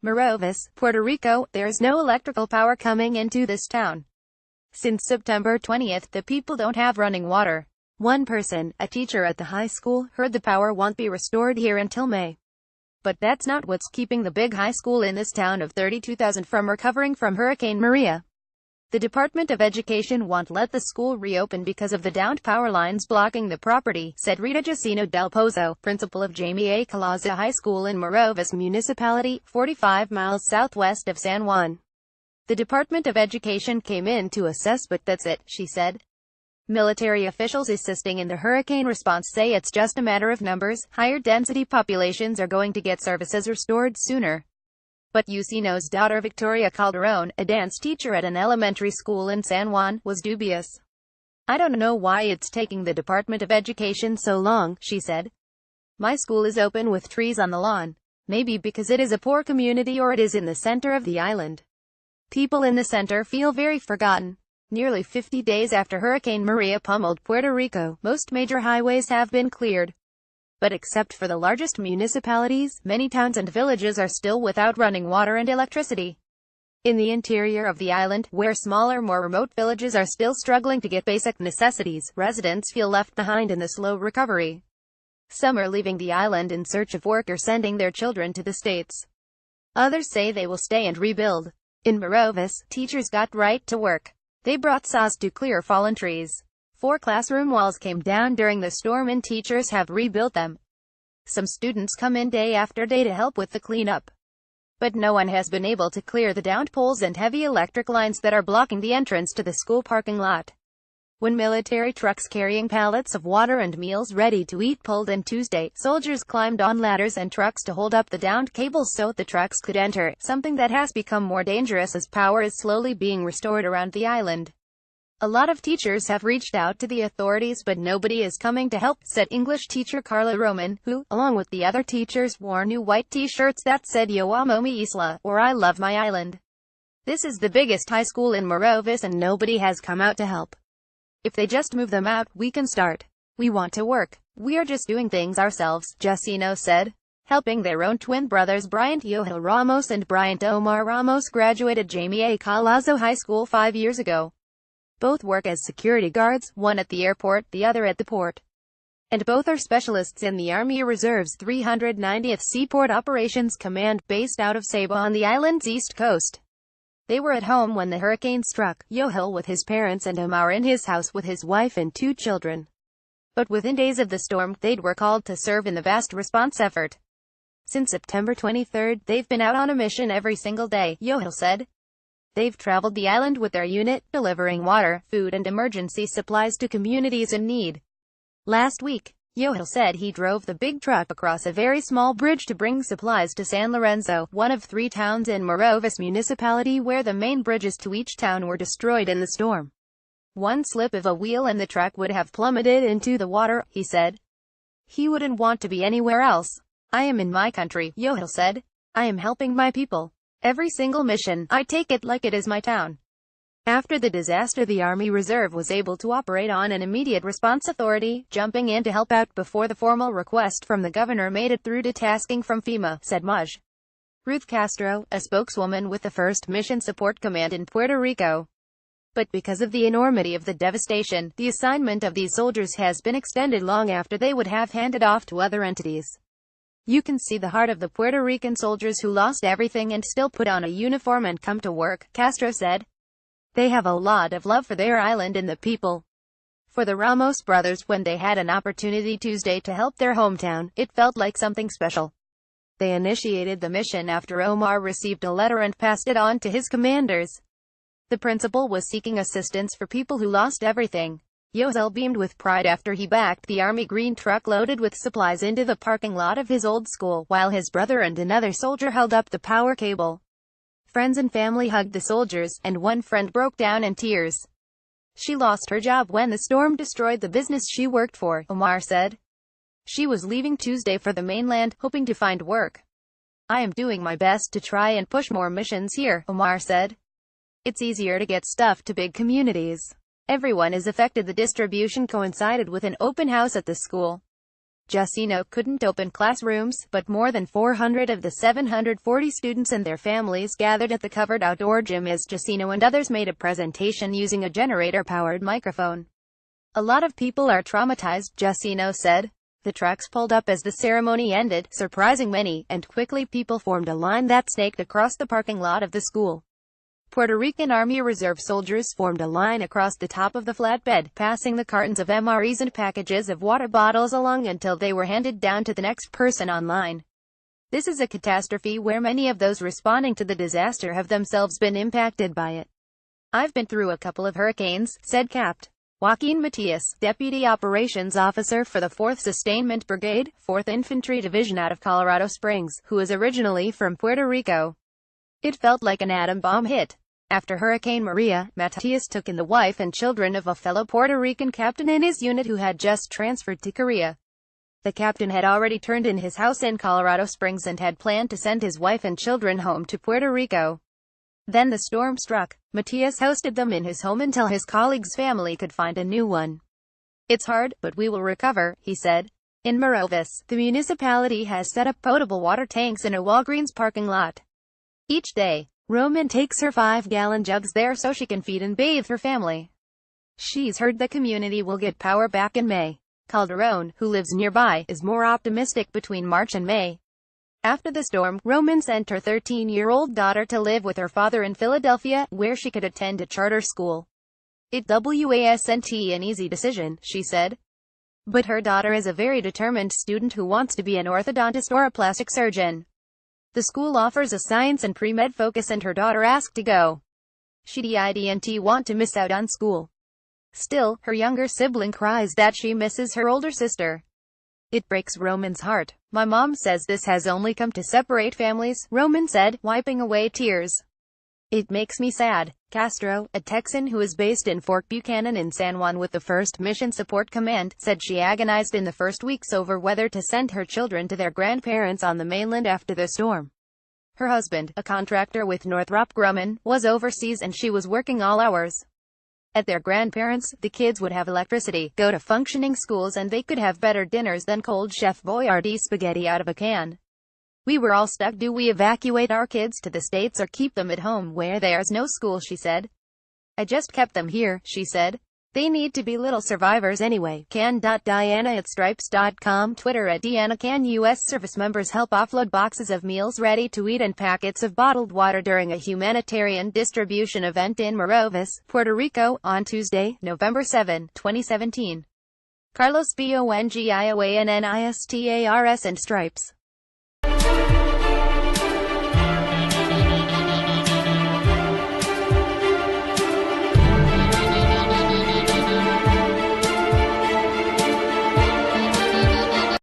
MOROVIS, Puerto Rico. There's no electrical power coming into this town. Since September 20th, the people don't have running water. One person, a teacher at the high school, heard the power won't be restored here until May. But that's not what's keeping the big high school in this town of 32,000 from recovering from Hurricane Maria. The Department of Education won't let the school reopen because of the downed power lines blocking the property, said Rita Jacino Del Pozo, principal of Jaime A. Calaza High School in MOROVIS Municipality, 45 miles southwest of San Juan. The Department of Education came in to assess, but that's it, she said. Military officials assisting in the hurricane response say it's just a matter of numbers. Higher density populations are going to get services restored sooner. But Jacino's daughter Victoria Calderon, a dance teacher at an elementary school in San Juan, was dubious. I don't know why it's taking the Department of Education so long, she said. My school is open with trees on the lawn. Maybe because it is a poor community or it is in the center of the island. People in the center feel very forgotten. Nearly 50 days after Hurricane Maria pummeled Puerto Rico, most major highways have been cleared. But except for the largest municipalities, many towns and villages are still without running water and electricity. In the interior of the island, where smaller, more remote villages are still struggling to get basic necessities, residents feel left behind in the slow recovery. Some are leaving the island in search of work or sending their children to the States. Others say they will stay and rebuild. In MOROVIS, teachers got right to work. They brought saws to clear fallen trees. 4 classroom walls came down during the storm and teachers have rebuilt them. Some students come in day after day to help with the cleanup. But no one has been able to clear the downed poles and heavy electric lines that are blocking the entrance to the school parking lot. When military trucks carrying pallets of water and meals ready to eat pulled in Tuesday, soldiers climbed on ladders and trucks to hold up the downed cables so the trucks could enter, something that has become more dangerous as power is slowly being restored around the island. A lot of teachers have reached out to the authorities but nobody is coming to help, said English teacher Carla Roman, who, along with the other teachers, wore new white t-shirts that said Yo amo mi isla, or I love my island. This is the biggest high school in MOROVIS and nobody has come out to help. If they just move them out, we can start. We want to work. We are just doing things ourselves, Jacino said. Helping their own twin brothers Bryant Yohel Ramos and Bryant Omar Ramos graduated Jaime A. Calazo High School 5 years ago. Both work as security guards, one at the airport, the other at the port. And both are specialists in the Army Reserves 390th Seaport Operations Command based out of Saba on the island's east coast. They were at home when the hurricane struck, Yohel with his parents and Omar in his house with his wife and 2 children. But within days of the storm, they were called to serve in the vast response effort. Since September 23, they've been out on a mission every single day, Yohel said. They've traveled the island with their unit, delivering water, food and emergency supplies to communities in need. Last week, Yohel said he drove the big truck across a very small bridge to bring supplies to San Lorenzo, one of 3 towns in MOROVIS Municipality where the main bridges to each town were destroyed in the storm. One slip of a wheel and the truck would have plummeted into the water, he said. He wouldn't want to be anywhere else. I am in my country, Yohel said. I am helping my people. Every single mission, I take it like it is my town. After the disaster, the Army Reserve was able to operate on an immediate response authority, jumping in to help out before the formal request from the governor made it through to tasking from FEMA, said Maj. Ruth Castro, a spokeswoman with the 1st Mission Support Command in Puerto Rico. But because of the enormity of the devastation, the assignment of these soldiers has been extended long after they would have handed off to other entities. You can see the heart of the Puerto Rican soldiers who lost everything and still put on a uniform and come to work, Castro said. They have a lot of love for their island and the people. For the Ramos brothers, when they had an opportunity Tuesday to help their hometown, it felt like something special. They initiated the mission after Omar received a letter and passed it on to his commanders. The principal was seeking assistance for people who lost everything. Yohel beamed with pride after he backed the Army green truck loaded with supplies into the parking lot of his old school, while his brother and another soldier held up the power cable. Friends and family hugged the soldiers, and one friend broke down in tears. She lost her job when the storm destroyed the business she worked for, Omar said. She was leaving Tuesday for the mainland, hoping to find work. I am doing my best to try and push more missions here, Omar said. It's easier to get stuff to big communities. Everyone is affected. The distribution coincided with an open house at the school. Jacinto couldn't open classrooms, but more than 400 of the 740 students and their families gathered at the covered outdoor gym as Jacinto and others made a presentation using a generator-powered microphone. "A lot of people are traumatized," Jacinto said. The trucks pulled up as the ceremony ended, surprising many, and quickly people formed a line that snaked across the parking lot of the school. Puerto Rican Army Reserve soldiers formed a line across the top of the flatbed, passing the cartons of MREs and packages of water bottles along until they were handed down to the next person on line. "This is a catastrophe where many of those responding to the disaster have themselves been impacted by it. I've been through a couple of hurricanes," said Capt. Joaquin Matias, Deputy Operations Officer for the 4th Sustainment Brigade, 4th Infantry Division out of Colorado Springs, who is originally from Puerto Rico. "It felt like an atom bomb hit." After Hurricane Maria, Matias took in the wife and children of a fellow Puerto Rican captain in his unit who had just transferred to Korea. The captain had already turned in his house in Colorado Springs and had planned to send his wife and children home to Puerto Rico. Then the storm struck. Matias hosted them in his home until his colleague's family could find a new one. "It's hard, but we will recover," he said. In MOROVIS, the municipality has set up potable water tanks in a Walgreens parking lot. Each day, Roman takes her 5-gallon jugs there so she can feed and bathe her family. She's heard the community will get power back in May. Calderon, who lives nearby, is more optimistic between March and May. After the storm, Roman sent her 13-year-old daughter to live with her father in Philadelphia, where she could attend a charter school. "It wasn't an easy decision," she said. But her daughter is a very determined student who wants to be an orthodontist or a plastic surgeon. The school offers a science and pre-med focus and her daughter asked to go. She didn't want to miss out on school. Still, her younger sibling cries that she misses her older sister. "It breaks Roman's heart. My mom says this has only come to separate families," Roman said, wiping away tears. "It makes me sad." Castro, a Texan who is based in Fort Buchanan in San Juan with the 1st Mission Support Command, said she agonized in the first weeks over whether to send her children to their grandparents on the mainland after the storm. Her husband, a contractor with Northrop Grumman, was overseas and she was working all hours. At their grandparents', the kids would have electricity, go to functioning schools and they could have better dinners than cold Chef Boyardee spaghetti out of a can. "We were all stuck. Do we evacuate our kids to the States or keep them at home where there's no school?" she said. "I just kept them here," she said. "They need to be little survivors anyway." Can.Diana@stripes.com, Twitter @DianaCan. U.S. service members help offload boxes of meals ready to eat and packets of bottled water during a humanitarian distribution event in MOROVIS, Puerto Rico, on Tuesday, November 7, 2017. Carlos Bongioannistars and Stripes.